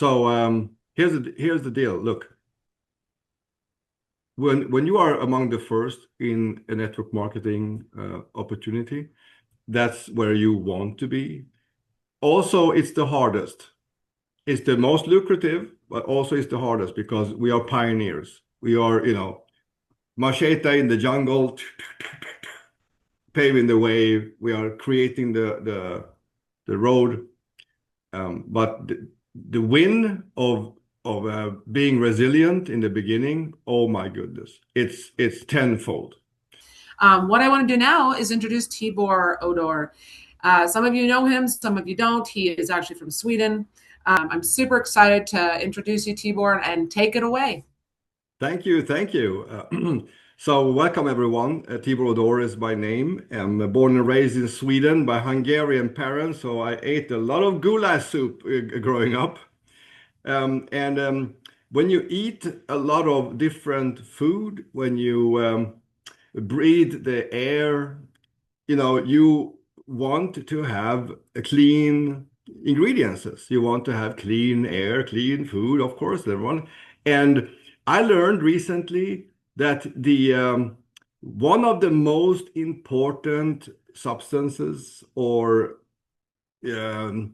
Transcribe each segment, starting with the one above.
So here's the deal. Look, when you are among the first in a network marketing opportunity, that's where you want to be. Also, it's the hardest. It's the most lucrative, but also it's the hardest because we are pioneers. We are, machete in the jungle, paving the way. We are creating the road. But the win of being resilient in the beginning, oh my goodness, it's tenfold. What I want to do now is introduce Tibor Odor. Some of you know him, some of you don't. He is actually from Sweden. I'm super excited to introduce you, Tibor, and take it away. Thank you, thank you. So welcome everyone. Tibor Odor is my name. I'm born and raised in Sweden by Hungarian parents, so I ate a lot of goulash soup growing up. And when you eat a lot of different food, when you breathe the air, you want to have clean ingredients. You want to have clean air, clean food, of course, everyone. And I learned recently that the one of the most important substances or um,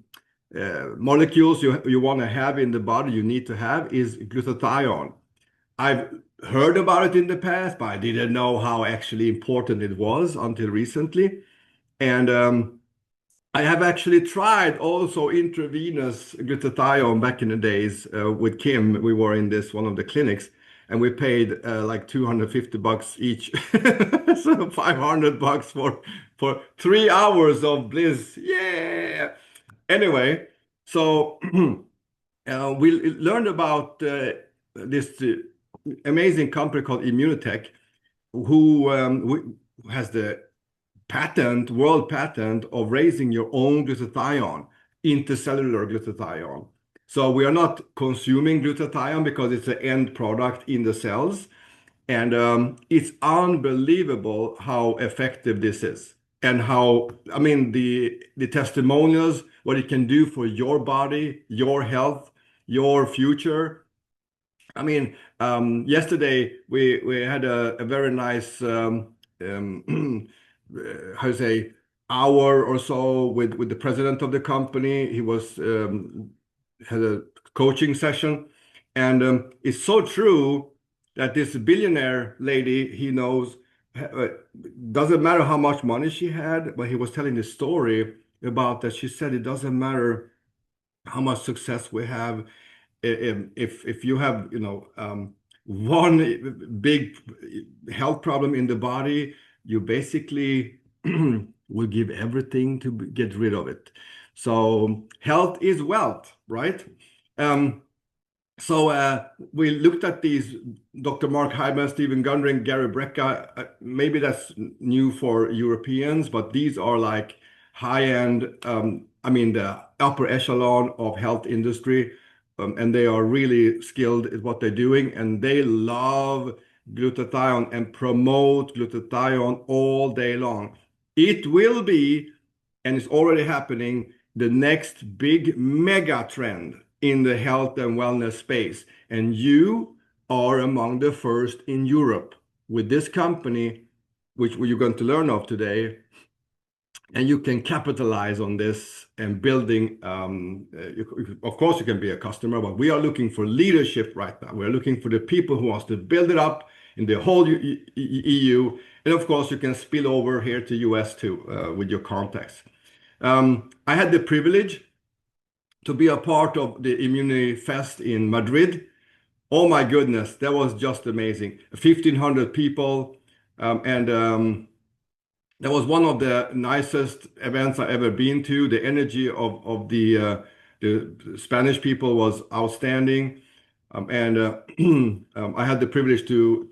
molecules you want to have in the body, you need to have is glutathione. I've heard about it in the past, but I didn't know how actually important it was until recently. And I have actually tried also intravenous glutathione back in the days with Kim. We were in this one of the clinics and we paid like $250 each. So $500 for 3 hours of bliss. Yeah. Anyway, so we learned about this amazing company called Immunotec, who has the world patent of raising your own glutathione into cellular glutathione. So we are not consuming glutathione because it's an end product in the cells. And it's unbelievable how effective this is. And how, I mean, the testimonials, what it can do for your body, your health, your future. I mean, yesterday we had a very nice how to say hour or so with the president of the company. He was had a coaching session, and it's so true that this billionaire lady he knows doesn't matter how much money she had, but he was telling the story about that. She said it doesn't matter how much success we have if you have one big health problem in the body, you basically will give everything to get rid of it. So health is wealth, right? So we looked at these Dr. Mark Hyman, Stephen Gundry, Gary Brecka. Maybe that's new for Europeans, but these are like high-end, I mean, the upper echelon of health industry. And they are really skilled at what they're doing, and they love glutathione and promote glutathione all day long. It will be, and it's already happening, the next big mega trend in the health and wellness space. And you are among the first in Europe with this company, which you're going to learn of today. And you can capitalize on this and building. Of course, you can be a customer, but we are looking for leadership right now. We're looking for the people who wants to build it up in the whole EU. And of course, you can spill over here to US too with your contacts. I had the privilege to be a part of the Immunifest in Madrid. Oh my goodness, that was just amazing. 1,500 people, and that was one of the nicest events I ever been to. The energy of the Spanish people was outstanding, and I had the privilege to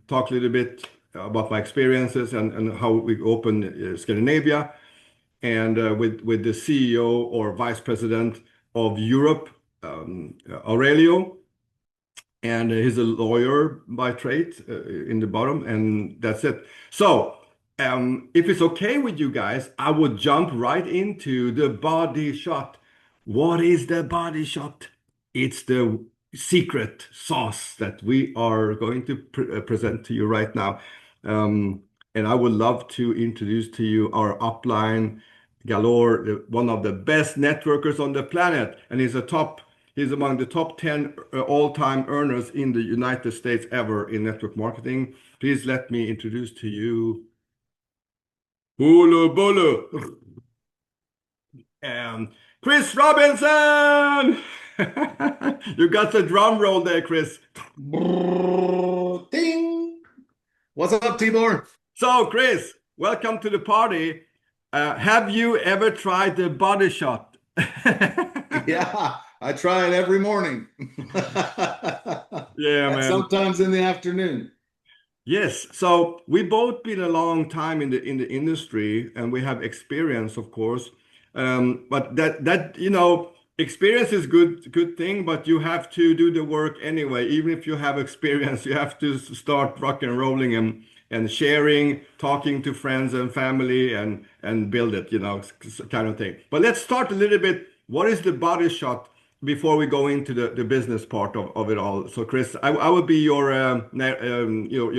talk a little bit about my experiences and how we opened Scandinavia, and with the CEO or vice president of Europe, Aurelio, and he's a lawyer by trade in the bottom, and that's it. So. If it's okay with you guys, I would jump right into the body shot. What is the Body Shot? It's the secret sauce that we are going to present to you right now. Um, and I would love to introduce to you our upline, Galore, one of the best networkers on the planet. And he's among the top 10 all-time earners in the United States ever in network marketing. Please let me introduce to you Hulu Bulu. And Chris Robinson! You got the drum roll there, Chris. Ding! What's up, Tibor? So, Chris, welcome to the party. Have you ever tried the Body Shot? Yeah, I try it every morning. Yeah, And man. sometimes in the afternoon. Yes, so we both been a long time in the industry, and we have experience, of course. But experience is good thing, but you have to do the work anyway. Even if you have experience, you have to start rock and rolling and sharing, talking to friends and family, and build it, kind of thing. But let's start a little bit. What is the Body Shot? Before we go into the business part of it all. So Chris, I would be your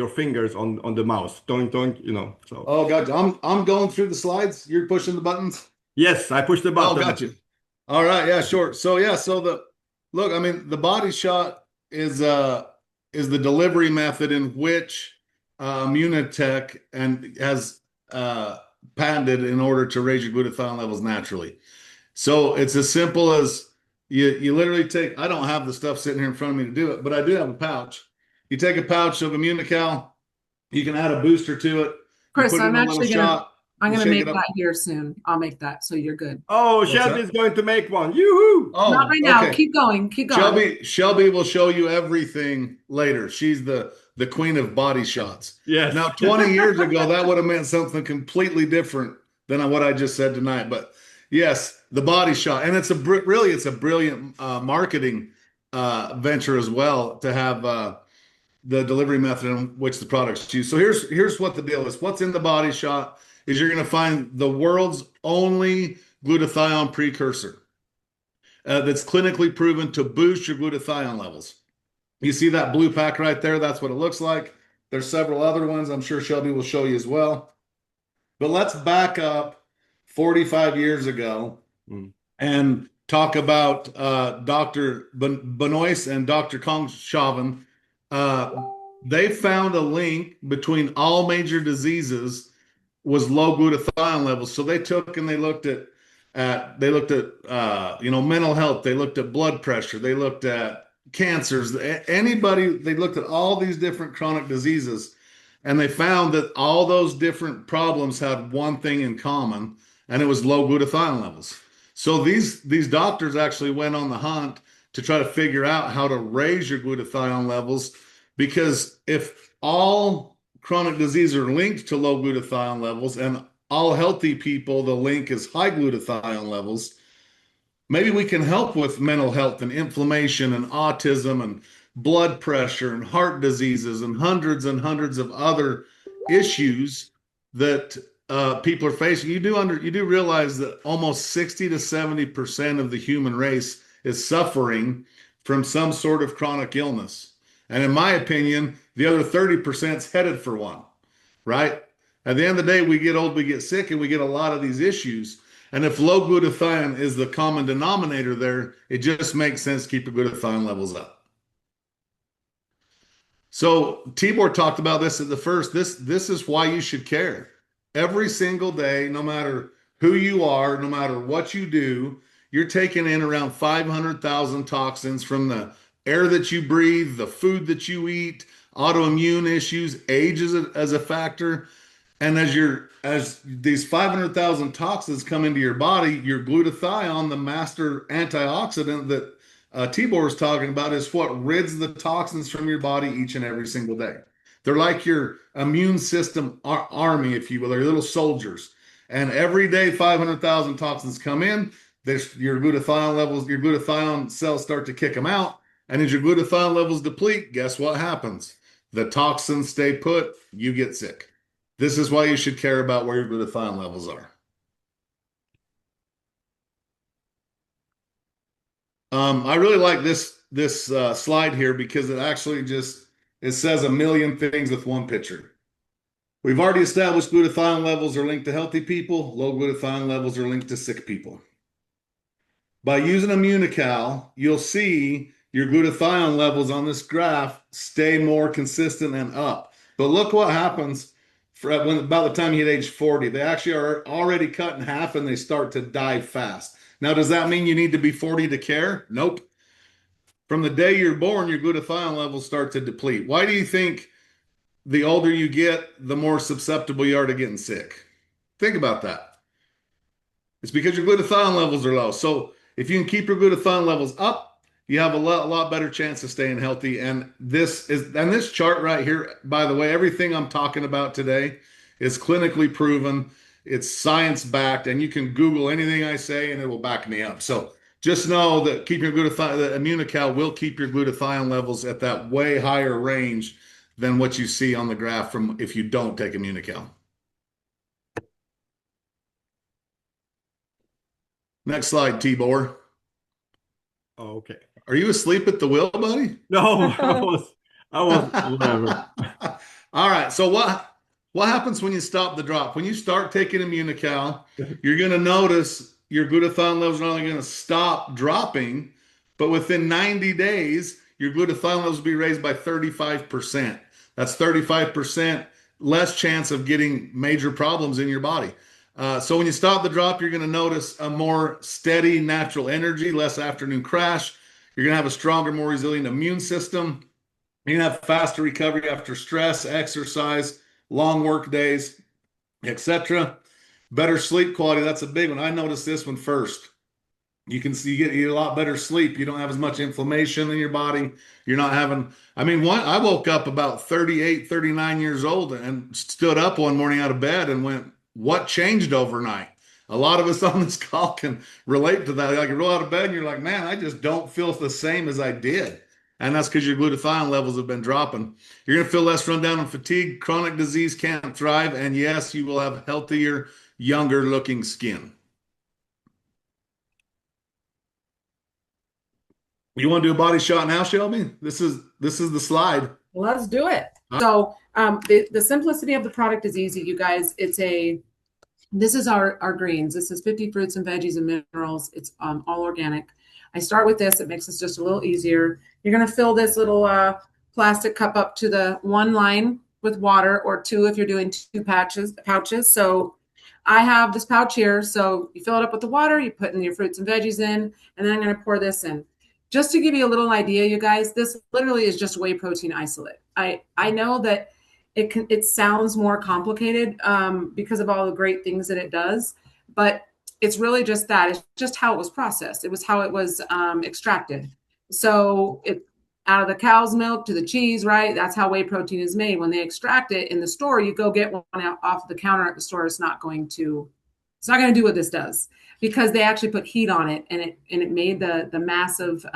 fingers on the mouse. Don't. So Oh, gotcha. I'm going through the slides. You're pushing the buttons. yes, I push the Oh, button. gotcha. All right, yeah, sure. So yeah, so the look, I mean, the Body Shot is the delivery method in which Immunotec and has patented in order to raise your glutathione levels naturally. So it's as simple as you literally take, I don't have the stuff sitting here in front of me to do it, but I do have a pouch. You take a pouch of Immunocal, you can add a booster to it, you Chris, put it in I'm a little actually gonna shot, I'm you gonna shake make it up. that here soon. I'll make that so you're good. Oh, What's Shelby's that? going to make one. Yoo-hoo! Not Oh, right now. okay. Keep going. Keep going. Shelby will show you everything later. She's the queen of body shots. Yes. Now, 20 years ago, that would have meant something completely different than what I just said tonight. But yes, the body shot, and it's a brilliant marketing venture as well to have the delivery method in which the product's used. So here's what the deal is. What's in the body shot is you're going to find the world's only glutathione precursor that's clinically proven to boost your glutathione levels. You see that blue pack right there? That's what it looks like. There's several other ones. I'm sure Shelby will show you as well. But let's back up 45 years ago and talk about Dr. Benoist and Dr. Kongshaven. They found a link between all major diseases was low glutathione levels. So they took and they looked at mental health. They looked at blood pressure. They looked at cancers. They looked at all these different chronic diseases, and they found that all those different problems had one thing in common, and it was low glutathione levels. So these doctors actually went on the hunt to try to figure out how to raise your glutathione levels, because if all chronic diseases are linked to low glutathione levels and all healthy people, the link is high glutathione levels, maybe we can help with mental health and inflammation and autism and blood pressure and heart diseases and hundreds of other issues that people are facing. You do realize that almost 60 to 70% of the human race is suffering from some sort of chronic illness. And in my opinion, the other 30% is headed for one, right? At the end of the day, we get old, we get sick, and we get a lot of these issues. And if low glutathione is the common denominator there, it just makes sense to keep your glutathione levels up. So Tibor talked about this at the first. This is why you should care. Every single day, no matter who you are, no matter what you do, you're taking in around 500,000 toxins from the air that you breathe, the food that you eat, autoimmune issues, age as a factor. And as these 500,000 toxins come into your body, your glutathione, the master antioxidant that Tibor was talking about, is what rids the toxins from your body each and every single day. They're like your immune system army, if you will. They're little soldiers. And every day, 500,000 toxins come in. Your glutathione cells start to kick them out. And as your glutathione levels deplete, guess what happens? The toxins stay put, you get sick. This is why you should care about where your glutathione levels are. I really like this slide here because it actually it says a million things with one picture. We've already established glutathione levels are linked to healthy people. Low glutathione levels are linked to sick people. By using Immunocal, you'll see your glutathione levels on this graph stay more consistent and up. But look what happens when about the time you hit age 40. They actually are already cut in half and they start to die fast. Now, does that mean you need to be 40 to care? Nope. From the day you're born, your glutathione levels start to deplete. Why do you think the older you get, the more susceptible you are to getting sick? Think about that. It's because your glutathione levels are low. So if you can keep your glutathione levels up, you have a lot better chance of staying healthy. And this chart right here, by the way, everything I'm talking about today is clinically proven. It's science backed, and you can Google anything I say and it will back me up. So just know that keeping your glutathione, the Immunocal will keep your glutathione levels at that way higher range than what you see on the graph from if you don't take Immunocal. Next slide, Tibor. Oh, okay. Are you asleep at the wheel, buddy? No, I was whatever. All right. So what happens when you stop the drop? When you start taking Immunocal, you're going to notice your glutathione levels are not only going to stop dropping, but within 90 days, your glutathione levels will be raised by 35%. That's 35% less chance of getting major problems in your body. So when you stop the drop, you're going to notice a more steady natural energy, less afternoon crash. You're going to have a stronger, more resilient immune system. You're going to have faster recovery after stress, exercise, long work days, etc. Better sleep quality. That's a big one. I noticed this one first. You can see you get a lot better sleep. You don't have as much inflammation in your body. You're not having, I woke up about 38, 39 years old and stood up one morning out of bed and went, what changed overnight? A lot of us on this call can relate to that. Like you roll out of bed and you're like, man, I just don't feel the same as I did. And that's because your glutathione levels have been dropping. You're going to feel less run down and fatigue. Chronic disease can't thrive. And yes, you will have healthier, younger looking skin. You want to do a body shot now, Shelby? This is the slide. Let's do it. So the simplicity of the product is easy, you guys. This is our greens. This is 50 fruits and veggies and minerals. It's all organic. I start with this. It makes this just a little easier. You're going to fill this little plastic cup up to the one line with water, or two if you're doing two pouches. So I have this pouch here. So you fill it up with the water, you put in your fruits and veggies in, and then I'm going to pour this in. Just to give you a little idea, you guys, this literally is just whey protein isolate. I know that it sounds more complicated because of all the great things that it does, but it's really just that. It's just how it was processed. It was how it was extracted. So it out of the cow's milk to the cheese, right? That's how whey protein is made. When they extract it in the store, you go get one out off the counter at the store. It's not going to do what this does, because they actually put heat on it, and it made the massive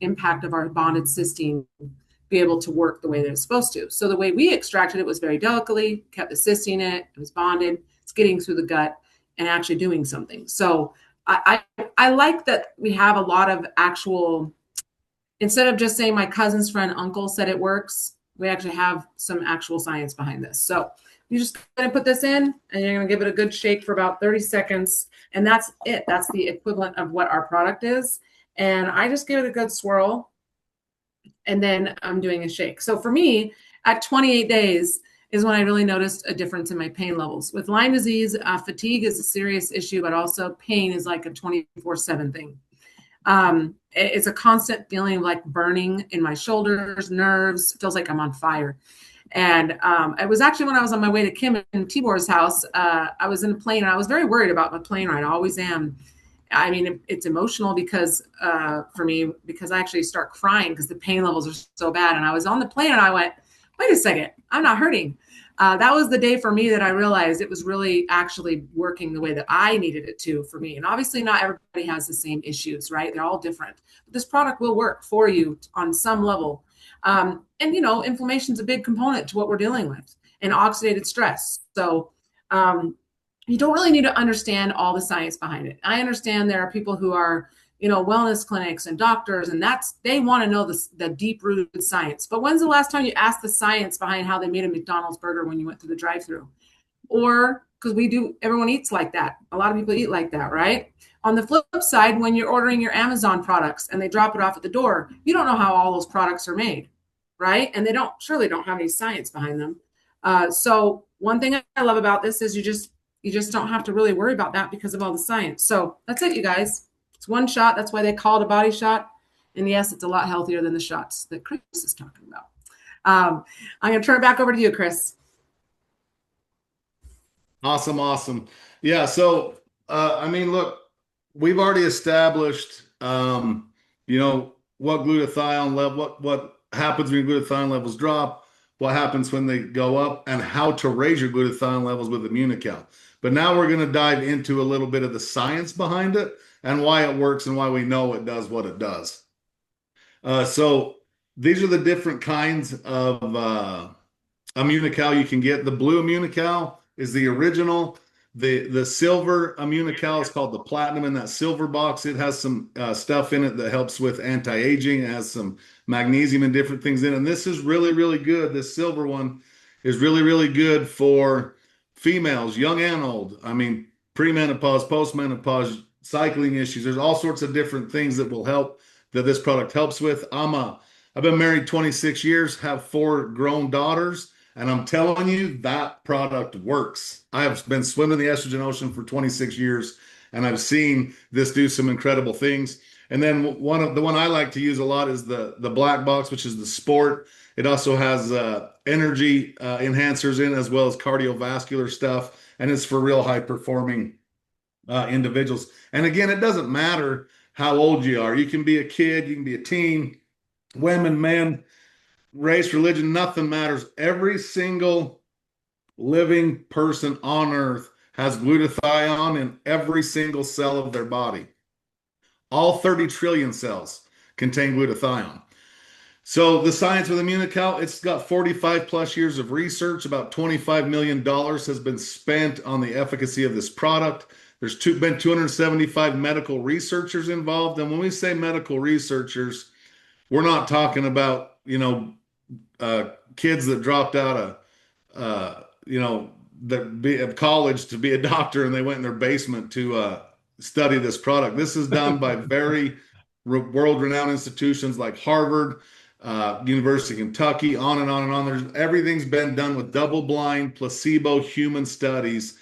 impact of our bonded cysteine be able to work the way that it's supposed to. So the way we extracted it was very delicately, kept the cysteine in it, it was bonded, it's getting through the gut and actually doing something. So I like that we have a lot of actual, instead of just saying my cousin's friend uncle said it works, we actually have some actual science behind this. So you're just going to put this in and you're going to give it a good shake for about 30 seconds. And that's it. That's the equivalent of what our product is. And I just give it a good swirl. And then I'm doing a shake. So for me, at 28 days is when I really noticed a difference in my pain levels. With Lyme disease, fatigue is a serious issue, but also pain is like a 24/7 thing. It's a constant feeling of like burning in my shoulders, nerves, feels like I'm on fire. And it was actually when I was on my way to Kim and Tibor's house, I was in a plane and I was very worried about my plane ride. I always am. I mean, it's emotional because for me, because I actually start crying because the pain levels are so bad. And I was on the plane and I went, wait a second, I'm not hurting. That was the day for me that I realized it was really actually working the way that I needed it to for me. And obviously not everybody has the same issues, right? They're all different. But this product will work for you on some level. And, you know, inflammation is a big component to what we're dealing with, and oxidative stress. So you don't really need to understand all the science behind it. I understand there are people who are, wellness clinics and doctors, and they want to know the deep-rooted science. But when's the last time you asked the science behind how they made a McDonald's burger when you went through the drive-thru? Or because everyone eats like that. A lot of people eat like that, right? On the flip side, when you're ordering your Amazon products and they drop it off at the door, you don't know how all those products are made, right? And they surely don't have any science behind them. So one thing I love about this is you just don't have to really worry about that because of all the science. So that's it, you guys. It's one shot. That's why they call it a body shot. And yes, it's a lot healthier than the shots that Chris is talking about. I'm going to turn it back over to you, Chris. Awesome. Yeah. So, look, we've already established, what glutathione level, what happens when your glutathione levels drop, what happens when they go up, and how to raise your glutathione levels with Immunocal. But now we're going to dive into a little bit of the science behind it and why it works and why we know it does what it does. So these are the different kinds of Immunocal you can get. The blue Immunocal is the original. The silver Immunocal is called the platinum. In that silver box, it has some stuff in it that helps with anti-aging. It has some magnesium and different things in it. And this is really, really good. This silver one is really, really good for females, young and old. Premenopause, postmenopause, cycling issues. There's all sorts of different things that will help, that this product helps with. I've been married 26 years, have 4 grown daughters. And I'm telling you, that product works. I have been swimming the estrogen ocean for 26 years, and I've seen this do some incredible things. And then the one I like to use a lot is the black box, which is the sport. It also has energy enhancers in, as well as cardiovascular stuff, and it's for real high performing individuals. And again, it doesn't matter how old you are. You can be a kid, you can be a teen, women, men, race, religion, nothing matters. Every single living person on earth has glutathione in every single cell of their body. All 30 trillion cells contain glutathione. So the science with Immunocal, it's got 45 plus years of research. About $25 million has been spent on the efficacy of this product. There's been 275 medical researchers involved. And when we say medical researchers, we're not talking about, kids that dropped out of college to be a doctor and they went in their basement to study this product. This is done by very world-renowned institutions like Harvard, University of Kentucky, on and on and on. Everything's been done with double-blind, placebo human studies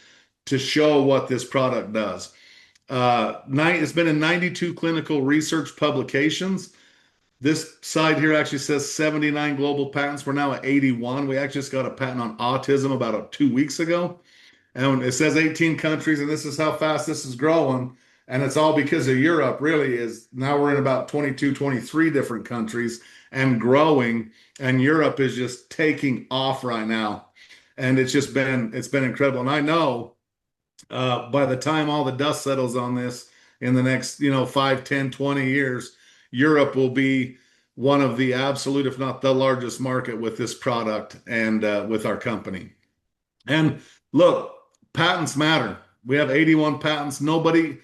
to show what this product does. It's been in 92 clinical research publications. This side here actually says 79 global patents. We're now at 81. We actually just got a patent on autism about 2 weeks ago. And it says 18 countries, and this is how fast this is growing. And it's all because of Europe, really. Is now we're in about 22, 23 different countries and growing. And Europe is just taking off right now. And it's been incredible. And I know by the time all the dust settles on this in the next, 5, 10, 20 years, Europe will be one of the absolute, if not the largest market with this product and with our company. And look, patents matter. We have 81 patents. Nobody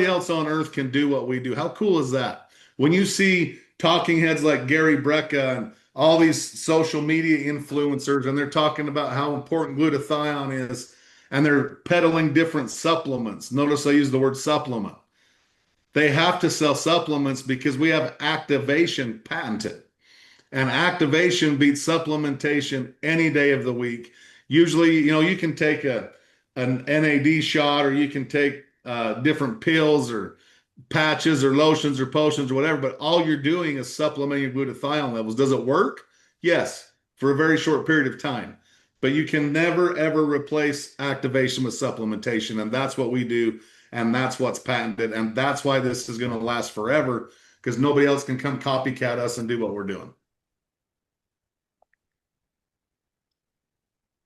else on earth can do what we do. How cool is that? When you see talking heads like Gary Brecka and all these social media influencers, and they're talking about how important glutathione is, and they're peddling different supplements. Notice I use the word supplement. They have to sell supplements because we have activation patented. And activation beats supplementation any day of the week. Usually, you can take an NAD shot, or you can take different pills or patches or lotions or potions or whatever, but all you're doing is supplementing your glutathione levels. Does it work? Yes, for a very short period of time. But you can never, ever replace activation with supplementation. And that's what we do. And that's what's patented. And that's why this is going to last forever, because nobody else can come copycat us and do what we're doing.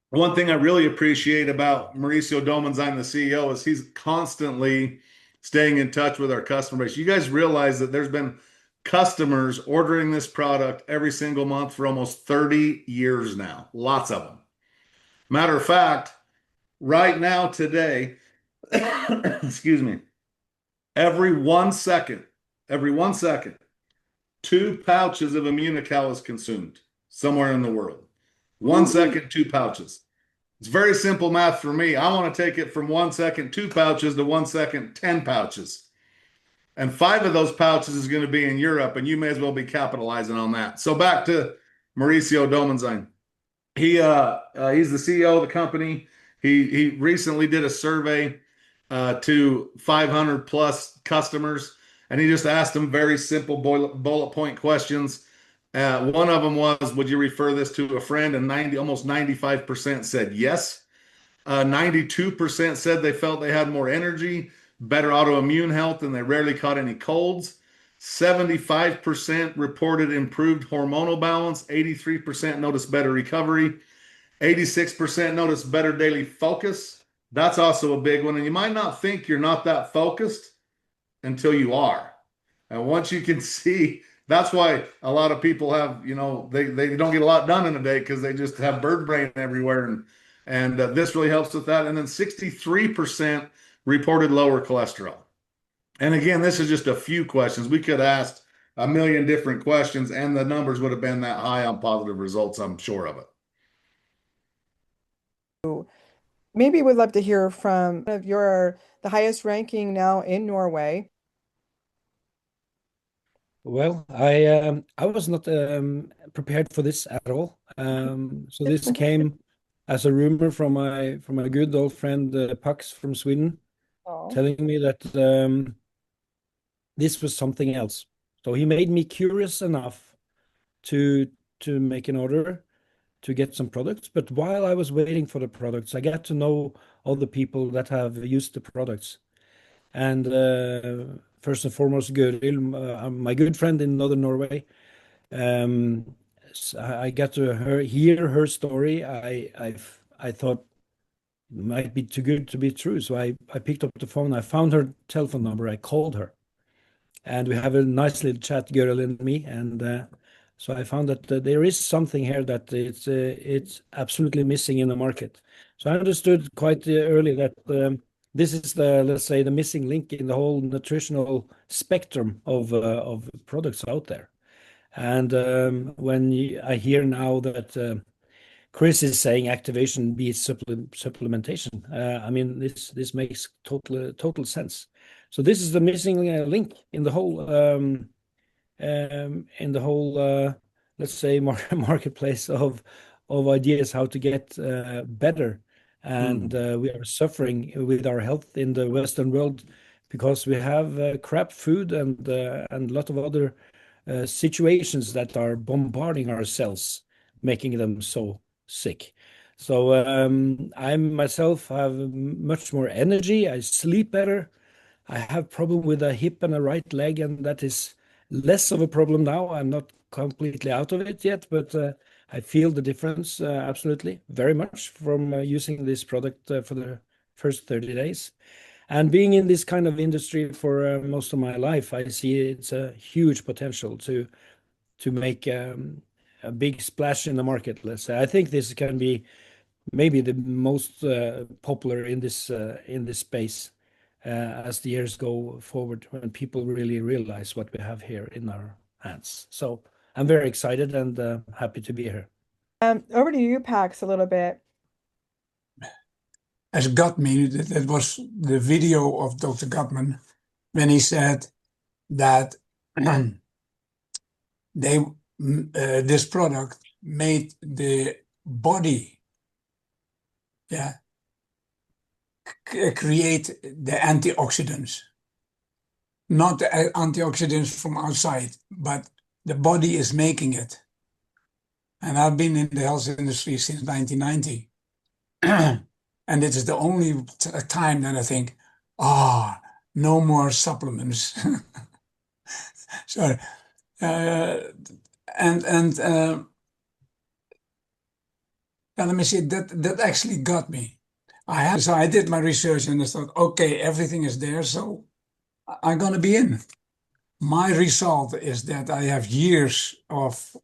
One thing I really appreciate about Mauricio Domenzine, the CEO, is he's constantly staying in touch with our customer base. You guys realize that there's been customers ordering this product every single month for almost 30 years now. Lots of them. Matter of fact, right now, today, excuse me, every 1 second every 1 second, 2 pouches of Immunocal is consumed somewhere in the world. 1 second, 2 pouches. It's very simple math for me. I want to take it from 1 second, 2 pouches to 1 second, 10 pouches. And 5 of those pouches is going to be in Europe, and you may as well be capitalizing on that. So back to Mauricio Domenzijn. He's the CEO of the company. He recently did a survey to 500 plus customers, and he just asked them very simple bullet point questions. One of them was, would you refer this to a friend? And almost 95% said yes. 92% said they felt they had more energy, better autoimmune health, and they rarely caught any colds. 75% reported improved hormonal balance. 83% noticed better recovery. 86% noticed better daily focus. That's also a big one. And you might not think you're not that focused until you are. And once you can see, that's why a lot of people have, they don't get a lot done in a day because they just have bird brain everywhere. And this really helps with that. And then 63% reported lower cholesterol. And again, this is just a few questions. We could ask a million different questions, and the numbers would have been that high on positive results. I'm sure of it. Maybe we'd love to hear from the highest ranking now in Norway. Well, I was not prepared for this at all. So this came as a rumor from my good old friend Pax from Sweden, telling me that this was something else. So he made me curious enough to make an order to get some products. But while I was waiting for the products, I got to know all the people that have used the products. And first and foremost, Gøril, my good friend in Northern Norway. I got to hear her story. I thought it might be too good to be true. So I picked up the phone. I found her telephone number. I called her. And we have a nice little chat, Gøril and me. And so I found that there is something here that it's absolutely missing in the market. So I understood quite early that this is let's say, the missing link in the whole nutritional spectrum of products out there. And when I hear now that Chris is saying activation beats supplementation, I mean this makes total sense. So this is the missing link in the whole let's say marketplace of ideas how to get better. And we are suffering with our health in the Western world because we have crap food and a lot of other situations that are bombarding our cells, making them so sick. So I myself have much more energy. I sleep better. I have problem with a hip and a right leg, and that is less of a problem now. I'm not completely out of it yet, but I feel the difference absolutely very much from using this product for the first 30 days. And being in this kind of industry for most of my life, I see it's a huge potential to make a big splash in the market, let's say. I think this can be maybe the most popular in this space as the years go forward, when people really realize what we have here in our hands. So I'm very excited and happy to be here. Over to you, Pax, a little bit. As got me, that was the video of Dr. Gottman when he said that this product made the body create the antioxidants. Not the antioxidants from outside, but the body is making it. And I've been in the health industry since 1990. And it is the only time that I think, no more supplements. Sorry. Let me see, that actually got me. So I did my research and I thought, okay, everything is there, so I'm going to be in. My result is that I have years of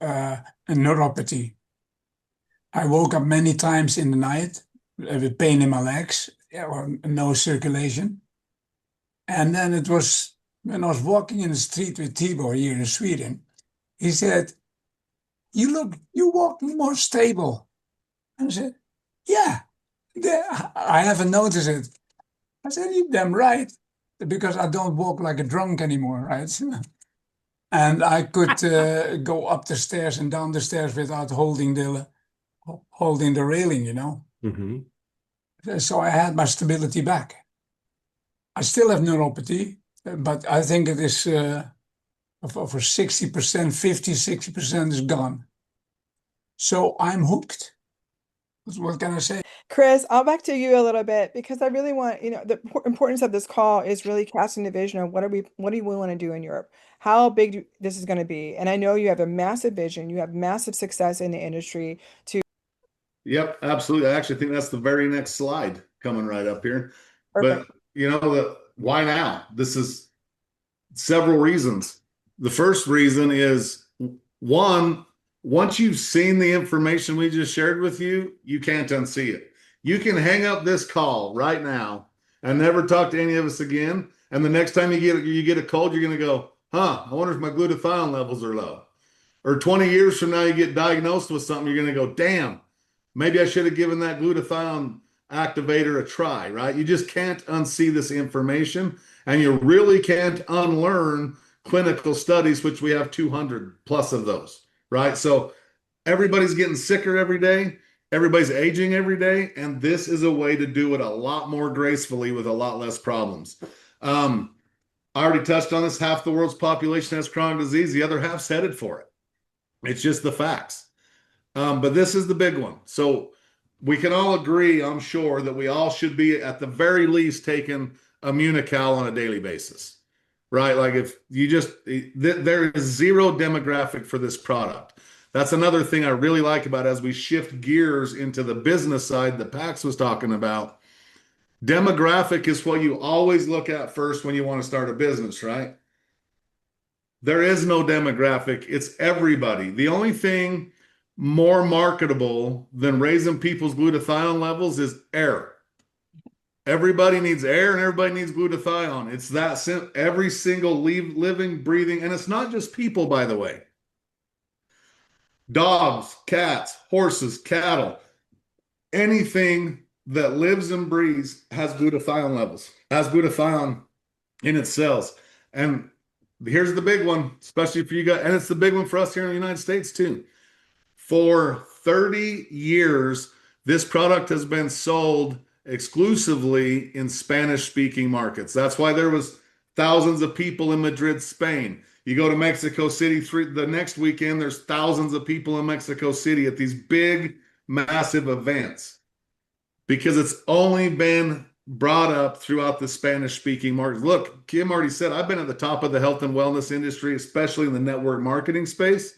neuropathy. I woke up many times in the night with pain in my legs or no circulation. And then it was when I was walking in the street with Tibor here in Sweden, he said, you walk more stable. And I said, yeah, I haven't noticed it. I said, you're damn right, because I don't walk like a drunk anymore, right? And I could go up the stairs and down the stairs without holding the railing, you know. So I had my stability back. I still have neuropathy, but I think it is over 60%, 50-60% is gone. So I'm hooked. What can I say? Chris, I'll back to you a little bit because I really want, the importance of this call is really casting the vision of what do we want to do in Europe? How big this is going to be. And I know you have a massive vision, you have massive success in the industry to. Yep, absolutely. I actually think that's the very next slide coming right up here. Perfect. But why now? This is several reasons. The first reason is, one, once you've seen the information we just shared with you, you can't unsee it. You can hang up this call right now and never talk to any of us again. And the next time you get a cold, you're going to go, I wonder if my glutathione levels are low. Or 20 years from now, you get diagnosed with something, you're going to go, damn, maybe I should have given that glutathione activator a try, right? You just can't unsee this information, and you really can't unlearn clinical studies, which we have 200 plus of those, right? So everybody's getting sicker every day. Everybody's aging every day. And this is a way to do it a lot more gracefully with a lot less problems. I already touched on this. Half the world's population has chronic disease. The other half's headed for it. It's just the facts. But this is the big one. So we can all agree, I'm sure, that we all should be at the very least taking Immunocal on a daily basis, right? Like if you just, there is zero demographic for this product. That's another thing I really like about as we shift gears into the business side that Pax was talking about. Demographic is what you always look at first when you want to start a business, right? There is no demographic. It's everybody. The only thing more marketable than raising people's glutathione levels is air. Everybody needs air and everybody needs glutathione. It's that simple. Every single living, breathing, and it's not just people, by the way. Dogs, cats, horses, cattle, anything that lives and breathes has glutathione levels, has glutathione in its cells. And here's the big one, especially for you guys, and it's the big one for us here in the United States too. For 30 years, this product has been sold exclusively in Spanish-speaking markets. That's why there was thousands of people in Madrid, Spain. You go to Mexico City the next weekend, there's thousands of people in Mexico City at these big, massive events because it's only been brought up throughout the Spanish-speaking markets. Look, Kim already said, I've been at the top of the health and wellness industry, especially in the network marketing space,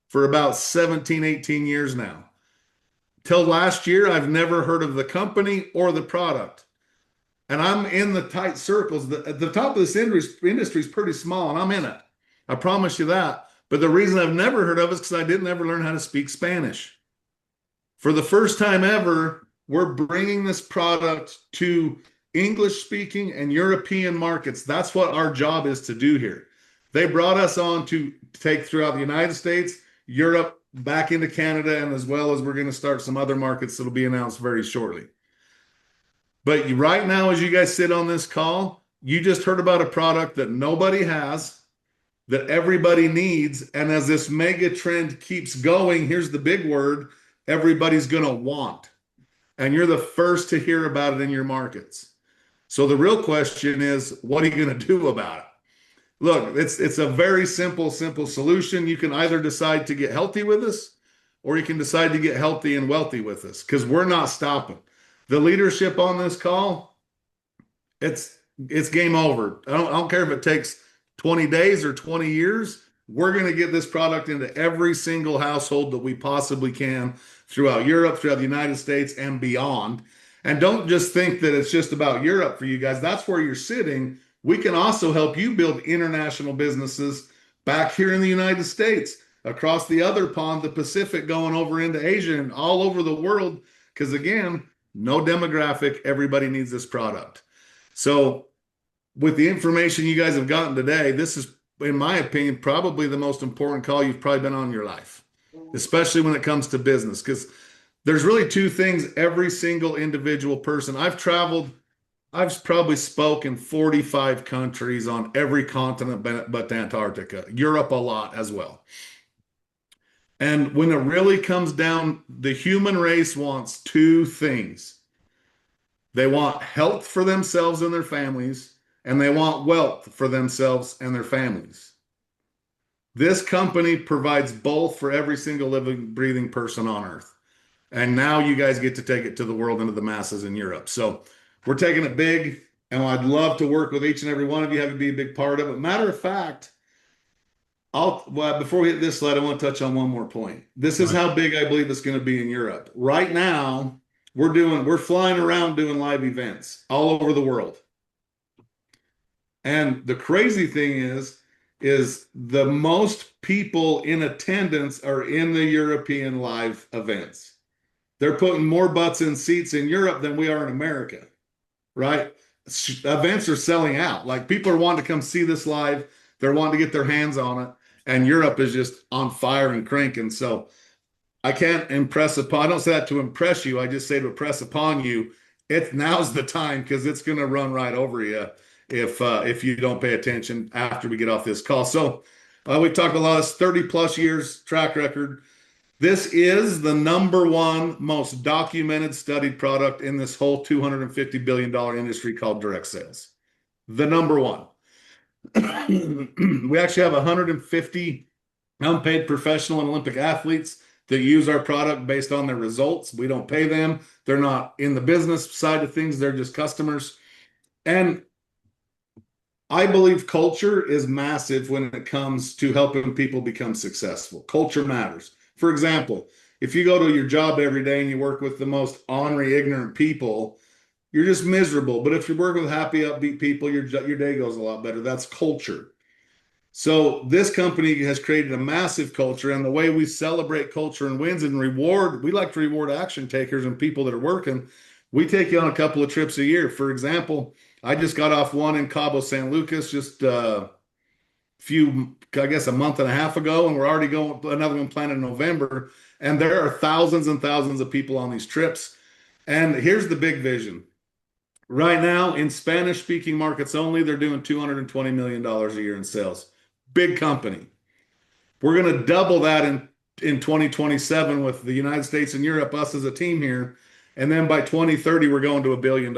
for about 17, 18 years now. Till last year, I've never heard of the company or the product. And I'm in the tight circles. The top of this industry is pretty small, and I'm in it. I promise you that. But the reason I've never heard of it is because I didn't ever learn how to speak Spanish. For the first time ever, we're bringing this product to English-speaking and European markets. That's what our job is to do here. They brought us on to take throughout the United States, Europe, back into Canada, and as well as we're going to start some other markets that'll be announced very shortly. But right now, as you guys sit on this call, you just heard about a product that nobody has, that everybody needs. And as this mega trend keeps going, here's the big word, everybody's going to want. And you're the first to hear about it in your markets. So the real question is, what are you going to do about it? Look, it's a very simple solution. You can either decide to get healthy with us, or you can decide to get healthy and wealthy with us, because we're not stopping. The leadership on this call, it's game over. I don't care if it takes 20 days or 20 years. We're going to get this product into every single household that we possibly can throughout Europe, throughout the United States, and beyond. And don't just think that it's just about Europe for you guys. That's where you're sitting. We can also help you build international businesses back here in the United States, across the other pond, the Pacific, going over into Asia and all over the world. Because again, no demographic, everybody needs this product. So with the information you guys have gotten today, this is, in my opinion, probably the most important call you've probably been on in your life, especially when it comes to business, because there's really two things every single individual person. I've probably spoken 45 countries on every continent but Antarctica, Europe a lot as well. And when it really comes down, the human race wants two things. They want health for themselves and their families, and they want wealth for themselves and their families. This company provides both for every single living, breathing person on Earth. And now you guys get to take it to the world and to the masses in Europe. So we're taking it big, and I'd love to work with each and every one of you, have you be a big part of it. Matter of fact, before we hit this slide, I want to touch on one more point. This is how big I believe it's going to be in Europe. Right now, we're flying around doing live events all over the world. And the crazy thing is the most people in attendance are in the European live events. They're putting more butts in seats in Europe than we are in America, right? Events are selling out. Like, people are wanting to come see this live. They're wanting to get their hands on it. And Europe is just on fire and cranking. So I can't I don't say that to impress you. I just say to impress upon you, now's the time, because it's going to run right over you if you don't pay attention after we get off this call. So we talked a lot of 30 plus years track record. This is the number one most documented, studied product in this whole $250 billion industry called direct sales. The number one. We actually have 150 unpaid professional and Olympic athletes that use our product based on their results. We don't pay them. They're not in the business side of things. They're just customers. And I believe culture is massive when it comes to helping people become successful. Culture matters. For example, if you go to your job every day and you work with the most ornery, ignorant people, you're just miserable. But if you work with happy, upbeat people, your day goes a lot better. That's culture. So this company has created a massive culture, and the way we celebrate culture and wins and reward, we like to reward action takers and people that are working. We take you on a couple of trips a year. For example, I just got off one in Cabo San Lucas just a month and a half ago, and we're already going another one planned in November. And there are thousands and thousands of people on these trips. And here's the big vision. Right now, in Spanish-speaking markets only, they're doing $220 million a year in sales. Big company. We're going to double that in 2027 with the United States and Europe, us as a team here. And then by 2030, we're going to $1 billion.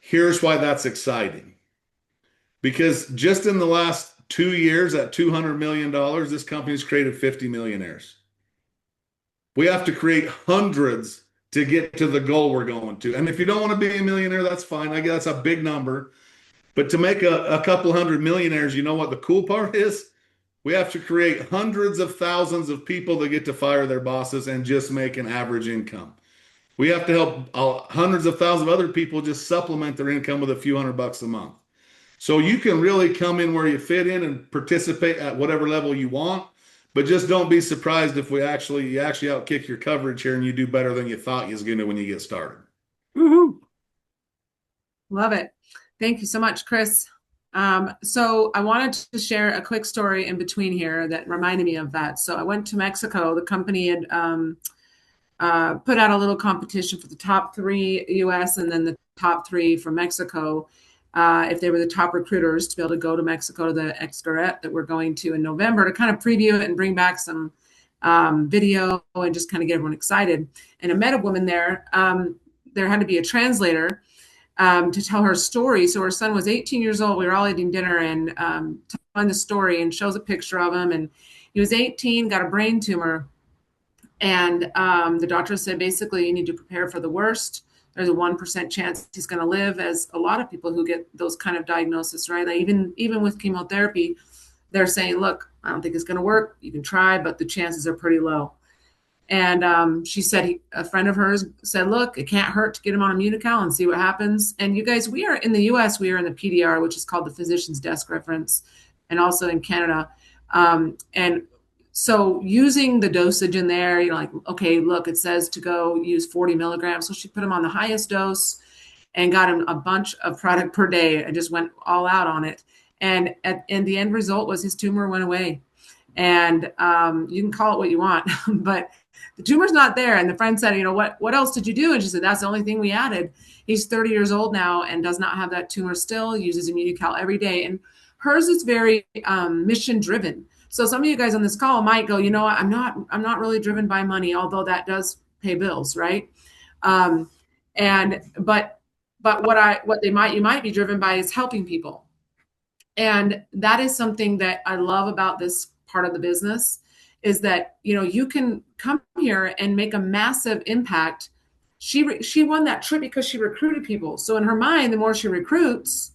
Here's why that's exciting. Because just in the last 2 years at $200 million, this company's created 50 millionaires. We have to create hundreds to get to the goal we're going to. And if you don't want to be a millionaire, that's fine. I guess that's a big number. But to make a couple hundred millionaires, you know what the cool part is? We have to create hundreds of thousands of people that get to fire their bosses and just make an average income. We have to help hundreds of thousands of other people just supplement their income with a few $100 a month. So you can really come in where you fit in and participate at whatever level you want. But just don't be surprised if you actually outkick your coverage here and you do better than you thought you was going to when you get started. Woohoo! Love it. Thank you so much, Chris. So I wanted to share a quick story in between here that reminded me of that. So I went to Mexico. The company had put out a little competition for the top 3 US and then the top 3 from Mexico. If they were the top recruiters to be able to go to Mexico to the Excaret that we're going to in November to kind of preview it and bring back some video and just kind of get everyone excited. And I met a woman there. There had to be a translator to tell her story. So her son was 18 years old. We were all eating dinner and telling the story, and shows a picture of him. And he was 18, got a brain tumor. And the doctor said, basically, you need to prepare for the worst. There's a 1% chance he's going to live, as a lot of people who get those kind of diagnoses, right? Like even with chemotherapy, they're saying, look, I don't think it's going to work. You can try, but the chances are pretty low. And she said, a friend of hers said, look, it can't hurt to get him on Immunocal and see what happens. And you guys, we are in the US, we are in the PDR, which is called the Physician's Desk Reference, and also in Canada. And so using the dosage in there, like, okay, look, it says to go use 40 milligrams. So she put him on the highest dose. and got him a bunch of product per day. I just went all out on it. And the end result was his tumor went away. And you can call it what you want, but the tumor's not there. And the friend said, what else did you do? And she said, that's the only thing we added. He's 30 years old now and does not have that tumor still, uses Immunocal every day. And hers is very mission driven. So some of you guys on this call might go, what, I'm not really driven by money, although that does pay bills, right? But what you might be driven by is helping people. And that is something that I love about this part of the business, is that you can come here and make a massive impact. She won that trip because she recruited people. So in her mind, the more she recruits,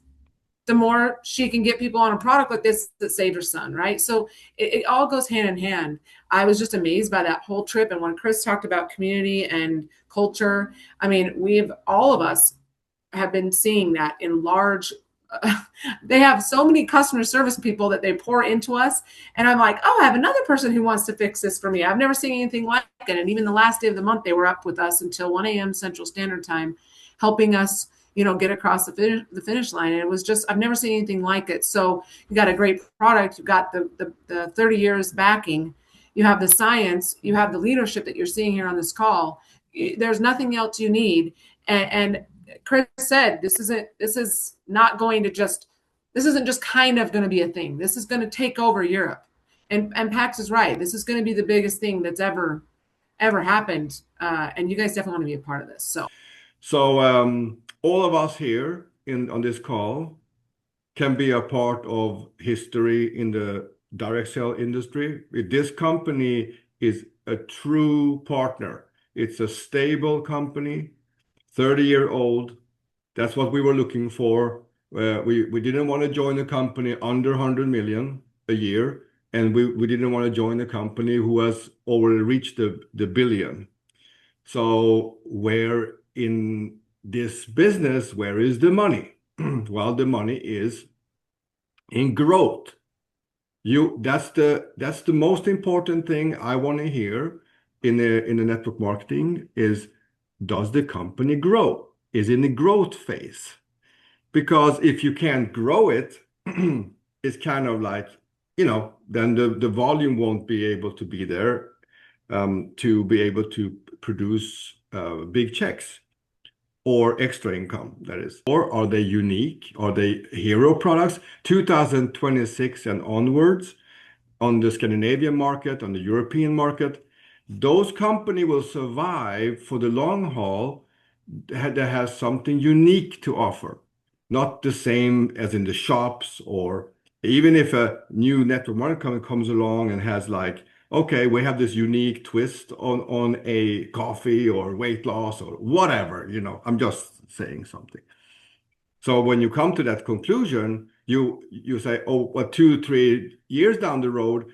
the more she can get people on a product like this that saved her son, right? So it all goes hand in hand. I was just amazed by that whole trip. And when Chris talked about community and culture, I mean, all of us have been seeing that in large. They have so many customer service people that they pour into us. And I'm like, I have another person who wants to fix this for me. I've never seen anything like it. And even the last day of the month, they were up with us until 1 a.m. Central Standard Time, helping us, get across the finish line. And it was just, I've never seen anything like it. So you got a great product. You've got the 30 years backing. You have the science. You have the leadership that you're seeing here on this call. There's nothing else you need. And Chris said, this isn't just kind of going to be a thing. This is going to take over Europe. And Pax is right. This is going to be the biggest thing that's ever happened. And you guys definitely want to be a part of this. So all of us here on this call can be a part of history in the direct sell industry. This company is a true partner. It's a stable company, 30-year-old. That's what we were looking for. We didn't want to join a company under 100 million a year, and we didn't want to join a company who has already reached the billion. So where in this business, where is the money? Well, the money is in growth. That's the most important thing I want to hear in the network marketing is, does the company grow? Is in the growth phase? Because if you can't grow it, it's kind of like, then the volume won't be able to be there to be able to produce big checks or extra income, that is. Or are they unique? Are they hero products? 2026 and onwards on the Scandinavian market, on the European market, those companies will survive for the long haul that has something unique to offer. Not the same as in the shops, or even if a new network marketing company comes along and has like, okay, we have this unique twist on a coffee or weight loss or whatever, I'm just saying something. So when you come to that conclusion, you say, oh, well, 2-3 years down the road,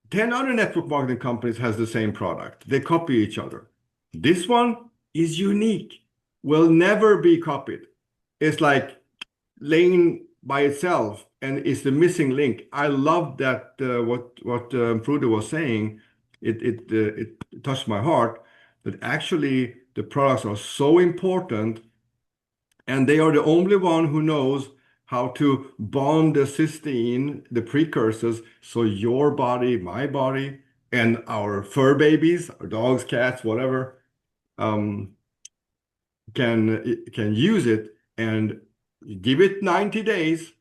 10 other network marketing companies has the same product. They copy each other. This one is unique, will never be copied. It's like laying by itself and it's the missing link. I love that what Frude was saying. It touched my heart that actually the products are so important, and they are the only one who knows how to bond the cysteine, the precursors, so your body, my body, and our fur babies, our dogs, cats, whatever, can use it and give it 90 days.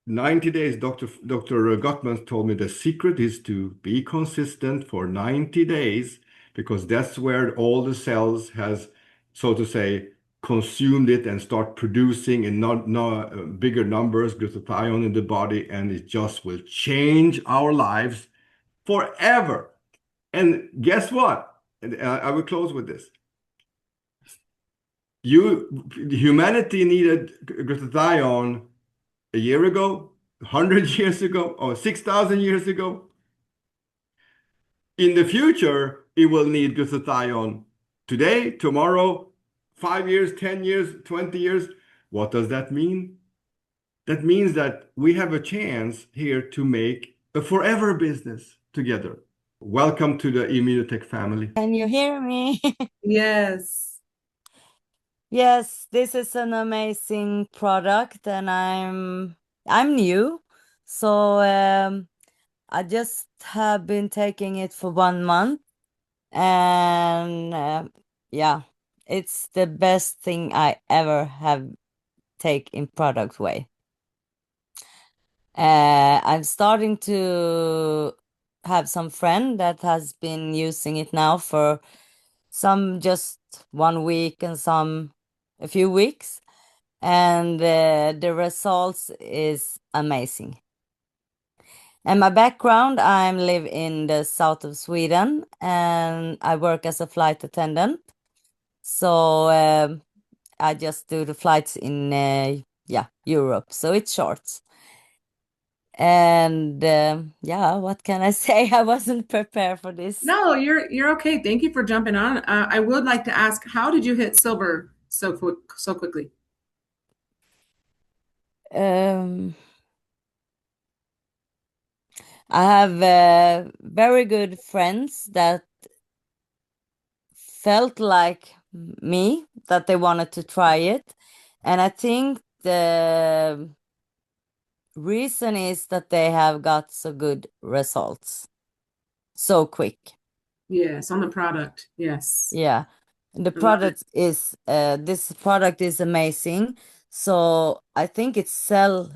90 days, Dr. Gottman told me the secret is to be consistent for 90 days, because that's where all the cells has, so to say, consumed it and start producing in not bigger numbers glutathione in the body, and it just will change our lives forever. And guess what? And I will close with this. Humanity needed glutathione a year ago, 100 years ago, or 6,000 years ago. In the future, it will need glutathione today, tomorrow, 5 years, 10 years, 20 years. What does that mean? That means that we have a chance here to make a forever business together. Welcome to the Immunotec family. Can you hear me? Yes. Yes, this is an amazing product, and I'm new, so I just have been taking it for 1 month, and yeah, it's the best thing I ever have take in product way. I'm starting to have some friend that has been using it now for some just 1 week and some a few weeks, and the results is amazing. And my background, I live in the south of Sweden, and I work as a flight attendant. So I just do the flights in Europe, so it's short. And yeah, what can I say? I wasn't prepared for this. No, you're okay. Thank you for jumping on. I would like to ask, how did you hit silver so quickly? I have very good friends that felt like me, that they wanted to try it. And I think the reason is that they have got so good results so quick. Yes, on the product. Yes. Yeah. The I love it. product is this product is amazing. So I think it sell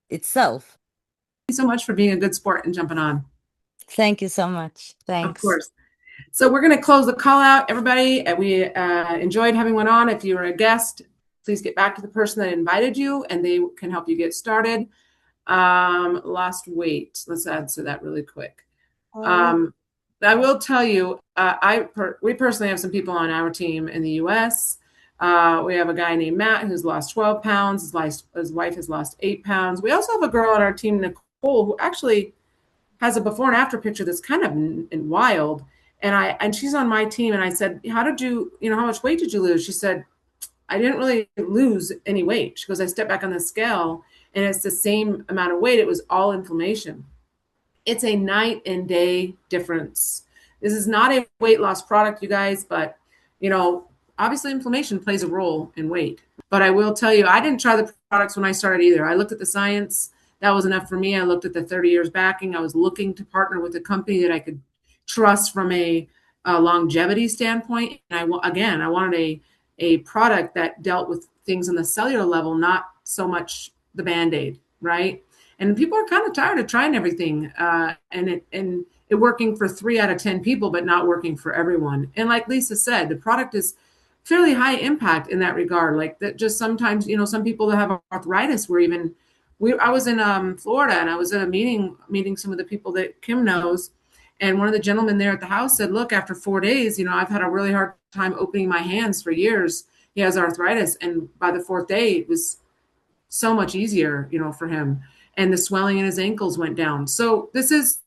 itself. Thank you so much for being a good sport and jumping on. Thank you so much. Of Thanks. course. So we're going to close the call out, everybody. We enjoyed having one on. If you were a guest, please get back to the person that invited you, and they can help you get started. Lost weight. Let's answer that really quick. I will tell you, we personally have some people on our team in the U.S. We have a guy named Matt who's lost 12 pounds. His wife has lost 8 pounds. We also have a girl on our team, Nicole, who actually has a before and after picture that's kind of wild. And she's on my team. And I said, how much weight did you lose? She said, I didn't really lose any weight. She goes, I stepped back on the scale and it's the same amount of weight. It was all inflammation. It's a night and day difference. This is not a weight loss product, you guys, but obviously inflammation plays a role in weight. But I will tell you, I didn't try the products when I started either. I looked at the science. That was enough for me. I looked at the 30 years backing. I was looking to partner with a company that I could trust from a longevity standpoint. And I wanted a product that dealt with things on the cellular level, not so much the Band-Aid, right? And people are kind of tired of trying everything and it working for 3 out of 10 people, but not working for everyone. And like Lisa said, the product is fairly high impact in that regard. Like that, just sometimes, some people that have arthritis I was in Florida, and I was at a meeting some of the people that Kim knows. And one of the gentlemen there at the house said, look, after 4 days, I've had a really hard time opening my hands for years. He has arthritis. And by the 4th day, it was so much easier, for him. And the swelling in his ankles went down. So this is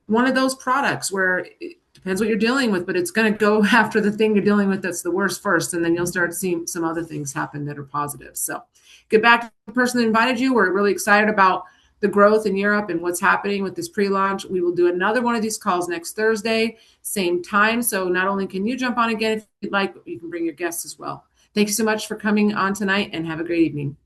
one of those products where it depends what you're dealing with, but it's going to go after the thing you're dealing with that's the worst first. And then you'll start seeing some other things happen that are positive. So get back to the person that invited you. We're really excited about the growth in Europe and what's happening with this pre-launch. We will do another one of these calls next Thursday, same time. So not only can you jump on again if you'd like, but you can bring your guests as well. Thank you so much for coming on tonight, and have a great evening.